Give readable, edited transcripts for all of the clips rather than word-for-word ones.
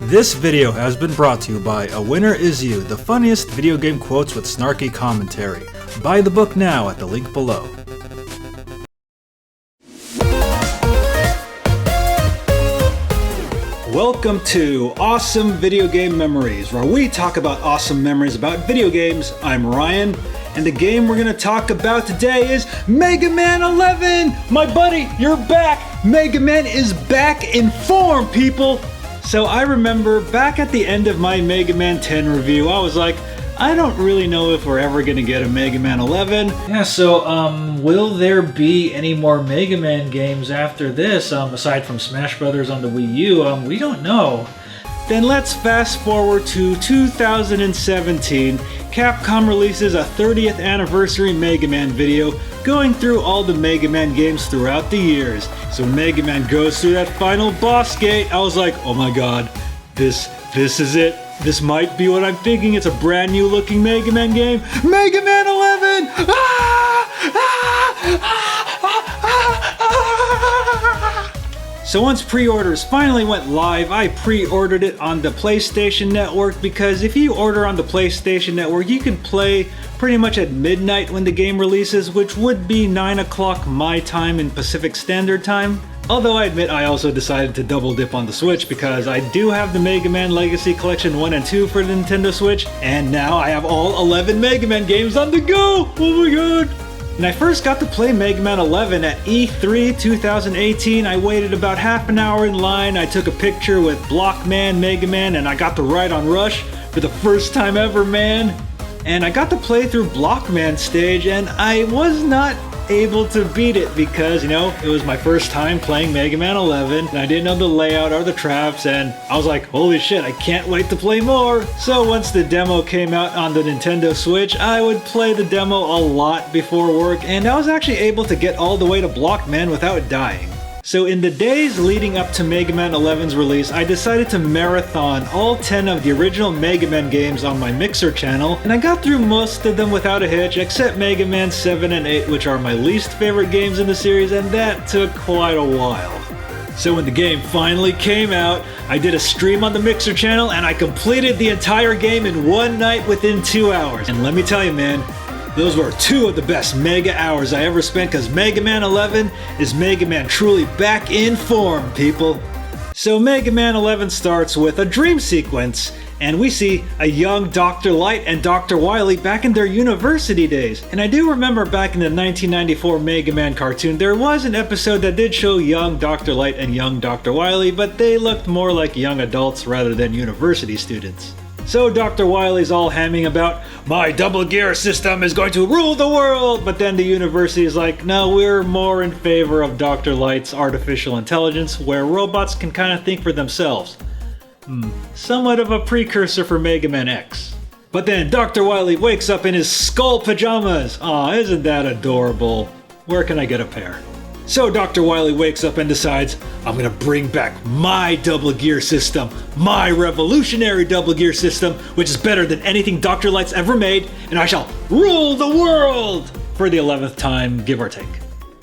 This video has been brought to you by A Winner Is You, the funniest video game quotes with snarky commentary. Buy the book now at the link below. Welcome to Awesome Video Game Memories, where we talk about awesome memories about video games. I'm Ryan, and the game we're going to talk about today is Megaman 11! My buddy, you're back! Megaman is back in form, people! So I remember back at the end of my Mega Man 10 review, I was like, I don't really know if we're ever gonna get a Mega Man 11. Yeah, so will there be any more Mega Man games after this, aside from Smash Brothers on the Wii U? We don't know. Then let's fast forward to 2017. Capcom releases a 30th anniversary Mega Man video going through all the Mega Man games throughout the years. So Mega Man goes through that final boss gate. I was like, oh my god, this is it. This might be what I'm thinking. It's a brand new looking Mega Man game. Mega Man 11! So once pre-orders finally went live, I pre-ordered it on the PlayStation Network because if you order on the PlayStation Network, you can play pretty much at midnight when the game releases, which would be 9 o'clock my time in Pacific Standard Time. Although I admit I also decided to double dip on the Switch because I do have the Mega Man Legacy Collection 1 and 2 for the Nintendo Switch, and now I have all 11 Mega Man games on the go! Oh my god! When I first got to play Mega Man 11 at E3 2018, I waited about half an hour in line, I took a picture with Blockman, Mega Man, and I got to ride on Rush for the first time ever, man! And I got to play through Blockman stage, and I was not able to beat it because, you know, it was my first time playing Mega Man 11 and I didn't know the layout or the traps, and I was like, holy shit, I can't wait to play more. So once the demo came out on the Nintendo Switch, I would play the demo a lot before work, and I was actually able to get all the way to Blockman without dying. So in the days leading up to Mega Man 11's release, I decided to marathon all 10 of the original Mega Man games on my Mixer channel, and I got through most of them without a hitch, except Mega Man 7 and 8, which are my least favorite games in the series, and that took quite a while. So when the game finally came out, I did a stream on the Mixer channel, and I completed the entire game in one night within 2 hours. And let me tell you, man, those were two of the best Mega hours I ever spent, because Mega Man 11 is Mega Man truly back in form, people. So Mega Man 11 starts with a dream sequence, and we see a young Dr. Light and Dr. Wily back in their university days. And I do remember back in the 1994 Mega Man cartoon, there was an episode that did show young Dr. Light and young Dr. Wily, but they looked more like young adults rather than university students. So Dr. Wily's all hamming about, my double gear system is going to rule the world! But then the university is like, no, we're more in favor of Dr. Light's artificial intelligence, where robots can kind of think for themselves. Somewhat of a precursor for Mega Man X. But then Dr. Wily wakes up in his skull pajamas! Aw, isn't that adorable? Where can I get a pair? So Dr. Wily wakes up and decides, I'm gonna bring back my double gear system, my revolutionary double gear system, which is better than anything Dr. Light's ever made, and I shall rule the world! For the 11th time, give or take.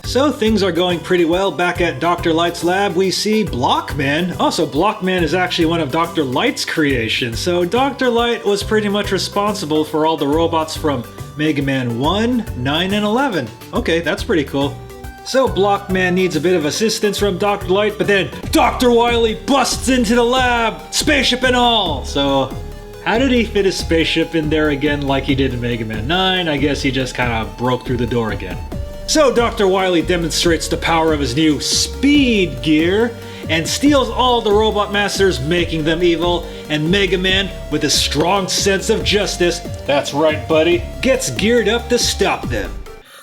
So things are going pretty well. Back at Dr. Light's lab, we see Blockman. Also, Blockman is actually one of Dr. Light's creations, so Dr. Light was pretty much responsible for all the robots from Mega Man 1, 9, and 11. Okay, that's pretty cool. So Blockman needs a bit of assistance from Dr. Light, but then Dr. Wily busts into the lab, spaceship and all! So how did he fit his spaceship in there again like he did in Mega Man 9? I guess he just kind of broke through the door again. So Dr. Wily demonstrates the power of his new speed gear and steals all the Robot Masters, making them evil, and Mega Man, with a strong sense of justice, that's right buddy, gets geared up to stop them.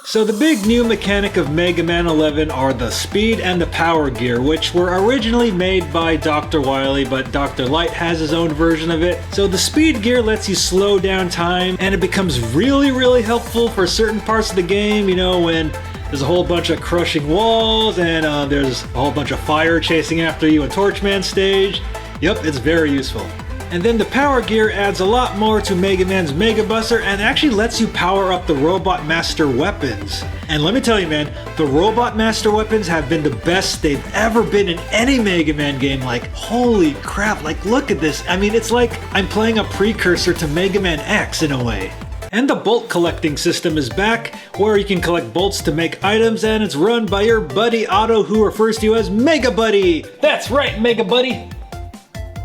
So the big new mechanic of Mega Man 11 are the speed and the power gear, which were originally made by Dr. Wily, but Dr. Light has his own version of it. So the speed gear lets you slow down time, and it becomes really helpful for certain parts of the game, you know, when there's a whole bunch of crushing walls, and there's a whole bunch of fire chasing after you in Torchman stage. Yep, it's very useful. And then the power gear adds a lot more to Mega Man's Mega Buster and actually lets you power up the Robot Master weapons. And let me tell you, man, the Robot Master weapons have been the best they've ever been in any Mega Man game. Like, holy crap, like look at this. I mean, it's like I'm playing a precursor to Mega Man X in a way. And the bolt collecting system is back, where you can collect bolts to make items, and it's run by your buddy Otto, who refers to you as Mega Buddy. That's right, Mega Buddy.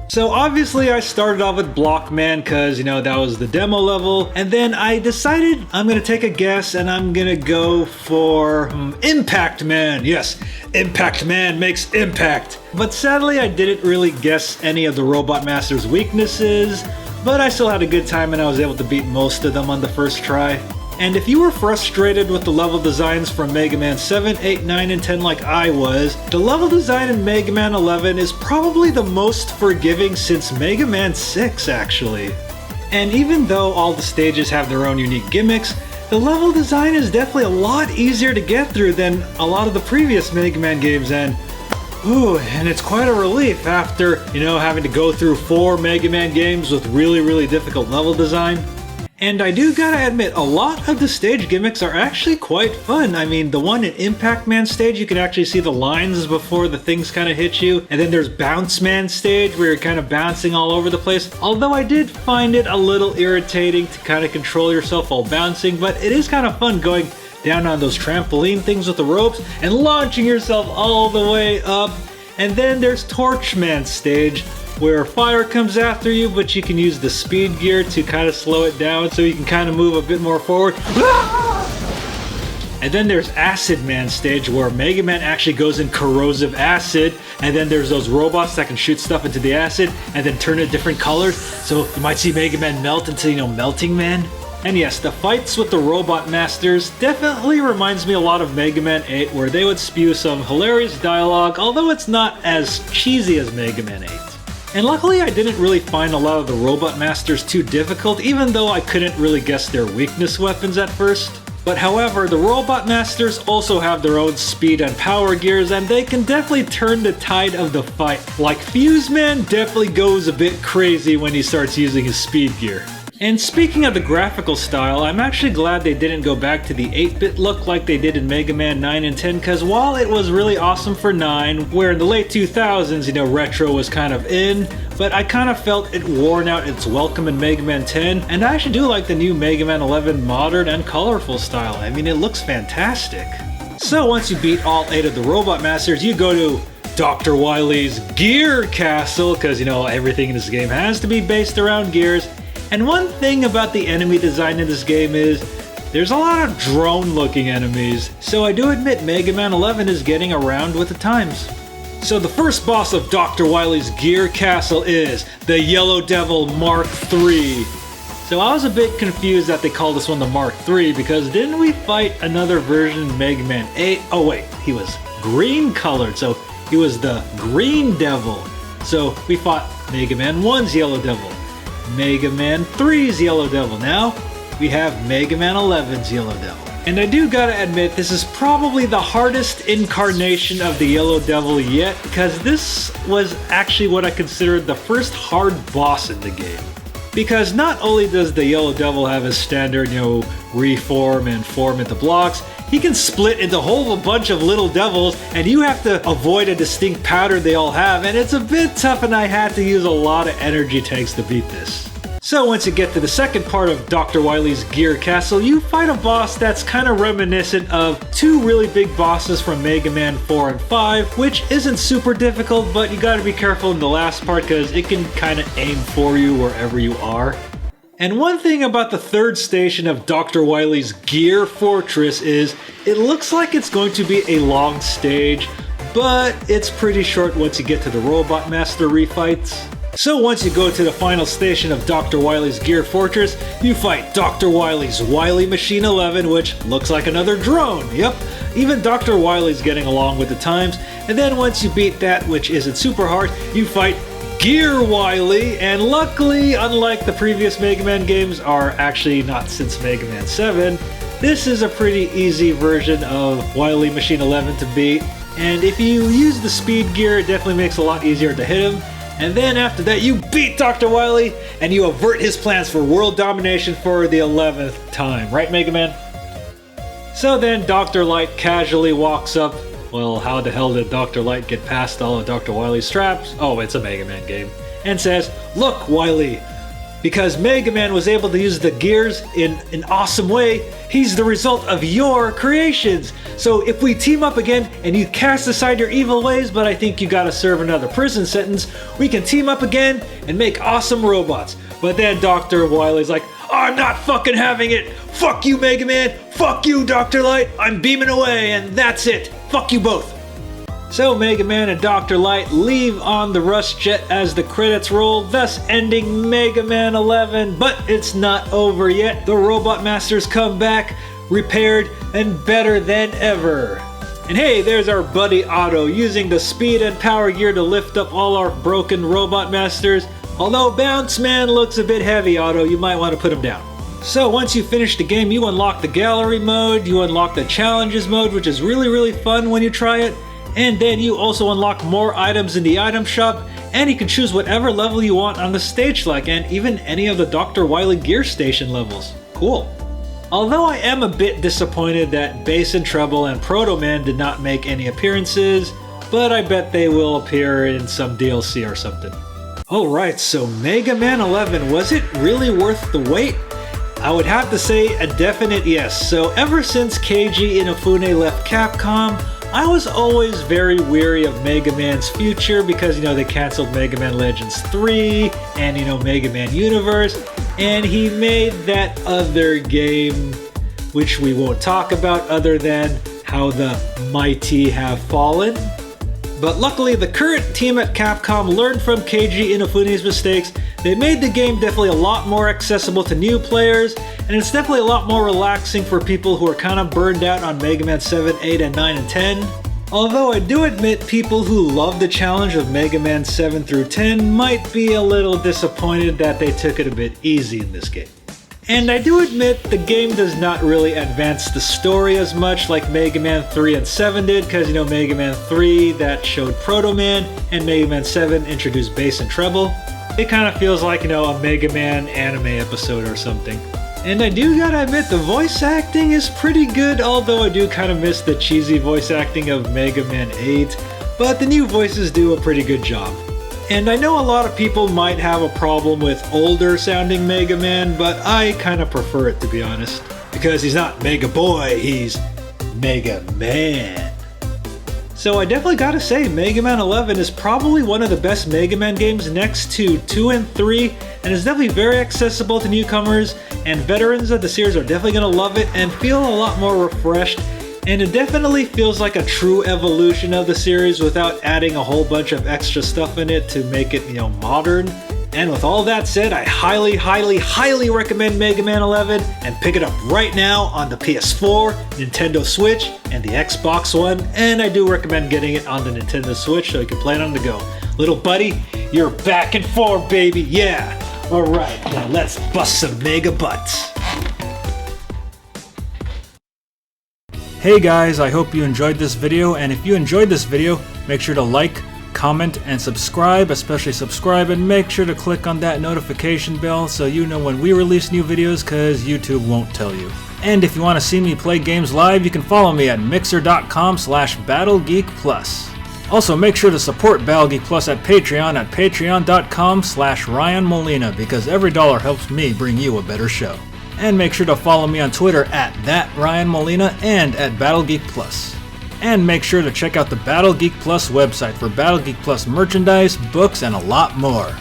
So obviously I started off with Blockman because, you know, that was the demo level, and then I decided I'm gonna take a guess and I'm gonna go for Impact Man. Yes, Impact Man makes impact. But sadly I didn't really guess any of the Robot Master's weaknesses, but I still had a good time and I was able to beat most of them on the first try. And if you were frustrated with the level designs from Mega Man 7, 8, 9, and 10 like I was, the level design in Mega Man 11 is probably the most forgiving since Mega Man 6 actually. And even though all the stages have their own unique gimmicks, the level design is definitely a lot easier to get through than a lot of the previous Mega Man games, and it's quite a relief after, you know, having to go through 4 Mega Man games with really difficult level design. And I do gotta admit, a lot of the stage gimmicks are actually quite fun. I mean, the one in Impact Man stage, you can actually see the lines before the things kind of hit you. And then there's Bounce Man stage, where you're kind of bouncing all over the place. Although I did find it a little irritating to kind of control yourself while bouncing, but it is kind of fun going down on those trampoline things with the ropes and launching yourself all the way up. And then there's Torch Man stage, where fire comes after you, but you can use the speed gear to kind of slow it down so you can kind of move a bit more forward. And then there's Acid Man stage, where Mega Man actually goes in corrosive acid, and then there's those robots that can shoot stuff into the acid and then turn it different colors, so you might see Mega Man melt into, you know, Melting Man. And yes, the fights with the Robot Masters definitely reminds me a lot of Mega Man 8, where they would spew some hilarious dialogue, although it's not as cheesy as Mega Man 8. And luckily I didn't really find a lot of the Robot Masters too difficult, even though I couldn't really guess their weakness weapons at first. But however, the Robot Masters also have their own speed and power gears, and they can definitely turn the tide of the fight. Like Fuse Man definitely goes a bit crazy when he starts using his speed gear. And speaking of the graphical style, I'm actually glad they didn't go back to the 8-bit look like they did in Mega Man 9 and 10, because while it was really awesome for 9, where in the late 2000s, you know, retro was kind of in, but I kind of felt it worn out its welcome in Mega Man 10, and I actually do like the new Mega Man 11 modern and colorful style. I mean, it looks fantastic. So once you beat all 8 of the Robot Masters, you go to Dr. Wily's Gear Castle, because, you know, everything in this game has to be based around gears. And one thing about the enemy design in this game is there's a lot of drone-looking enemies, so I do admit Mega Man 11 is getting around with the times. So the first boss of Dr. Wily's Gear Castle is the Yellow Devil Mark III. So I was a bit confused that they called this one the Mark III, because didn't we fight another version in Mega Man 8? Oh wait, he was green colored, so he was the Green Devil. So we fought Mega Man 1's Yellow Devil, Mega Man 3's Yellow Devil. Now we have Mega Man 11's Yellow Devil. And I do gotta admit, this is probably the hardest incarnation of the Yellow Devil yet, because this was actually what I considered the first hard boss in the game. Because not only does the Yellow Devil have his standard, you know, reform and form into blocks, he can split into a whole bunch of little devils, and you have to avoid a distinct pattern they all have, and it's a bit tough, and I had to use a lot of energy tanks to beat this. So once you get to the second part of Dr. Wily's Gear Castle, you fight a boss that's kind of reminiscent of 2 really big bosses from Mega Man 4 and 5, which isn't super difficult, but you gotta be careful in the last part because it can kind of aim for you wherever you are. And one thing about the third station of Dr. Wily's Gear Fortress is it looks like it's going to be a long stage, but it's pretty short once you get to the Robot Master refights. So once you go to the final station of Dr. Wily's Gear Fortress, you fight Dr. Wily's Wily Machine 11, which looks like another drone. Yep, even Dr. Wily's getting along with the times. And then once you beat that, which isn't super hard, you fight Gear Wily, and luckily, unlike the previous Mega Man games, are actually not since Mega Man 7, this is a pretty easy version of Wily Machine 11 to beat. And if you use the speed gear, it definitely makes it a lot easier to hit him. And then after that, you beat Dr. Wily, and you avert his plans for world domination for the 11th time. Right, Mega Man? So then Dr. Light casually walks up. Well, how the hell did Dr. Light get past all of Dr. Wily's traps? Oh, it's a Mega Man game. And says, "Look, Wily, because Mega Man was able to use the gears in an awesome way, he's the result of your creations. So if we team up again and you cast aside your evil ways, but I think you gotta serve another prison sentence, we can team up again and make awesome robots." But then Dr. Wily's like, "I'm not fucking having it. Fuck you, Mega Man. Fuck you, Dr. Light. I'm beaming away, and that's it. Fuck you both." So Mega Man and Dr. Light leave on the Rust Jet as the credits roll, thus ending Mega Man 11. But it's not over yet. The Robot Masters come back, repaired and better than ever. And hey, there's our buddy Otto using the speed and power gear to lift up all our broken Robot Masters. Although Bounce Man looks a bit heavy, Otto, you might want to put him down. So once you finish the game, you unlock the gallery mode, you unlock the challenges mode, which is really fun when you try it. And then you also unlock more items in the item shop, and you can choose whatever level you want on the stage select, and even any of the Dr. Wily gear station levels. Cool. Although I am a bit disappointed that Bass and Treble and Proto Man did not make any appearances, but I bet they will appear in some DLC or something. Alright, so Mega Man 11, was it really worth the wait? I would have to say a definite yes. So ever since Keiji Inafane left Capcom, I was always very weary of Mega Man's future because, they canceled Mega Man Legends 3 and, Mega Man Universe, and he made that other game, which we won't talk about other than how the mighty have fallen. But luckily, the current team at Capcom learned from Keiji Inafane's mistakes. They made the game definitely a lot more accessible to new players, and it's definitely a lot more relaxing for people who are kind of burned out on Mega Man 7, 8, and 9, and 10. Although I do admit people who love the challenge of Mega Man 7 through 10 might be a little disappointed that they took it a bit easy in this game. And I do admit the game does not really advance the story as much like Mega Man 3 and 7 did, because Mega Man 3 that showed Proto Man, and Mega Man 7 introduced Bass and Treble. It kind of feels like, a Mega Man anime episode or something. And I do gotta admit the voice acting is pretty good, although I do kind of miss the cheesy voice acting of Mega Man 8, but the new voices do a pretty good job. And I know a lot of people might have a problem with older sounding Mega Man, but I kind of prefer it, to be honest. Because he's not Mega Boy, he's Mega Man. So I definitely gotta say, Mega Man 11 is probably one of the best Mega Man games next to 2 and 3, and is definitely very accessible to newcomers, and veterans of the series are definitely gonna love it and feel a lot more refreshed. And it definitely feels like a true evolution of the series without adding a whole bunch of extra stuff in it to make it, modern. And with all that said, I highly recommend Mega Man 11 and pick it up right now on the PS4, Nintendo Switch, and the Xbox One. And I do recommend getting it on the Nintendo Switch so you can play it on the go. Little buddy, you're back and forth, baby, yeah! Alright, now let's bust some Mega butts. Hey guys, I hope you enjoyed this video, and if you enjoyed this video, make sure to like, comment, and subscribe, especially subscribe, and make sure to click on that notification bell so you know when we release new videos, cause YouTube won't tell you. And if you want to see me play games live, you can follow me at mixer.com/BattleGeekPlus. Also, make sure to support BattleGeek Plus at patreon.com/Ryan Molina, because every dollar helps me bring you a better show. And make sure to follow me on Twitter at @RyanMolina and at BattleGeek Plus. And make sure to check out the BattleGeek Plus website for BattleGeek Plus merchandise, books, and a lot more.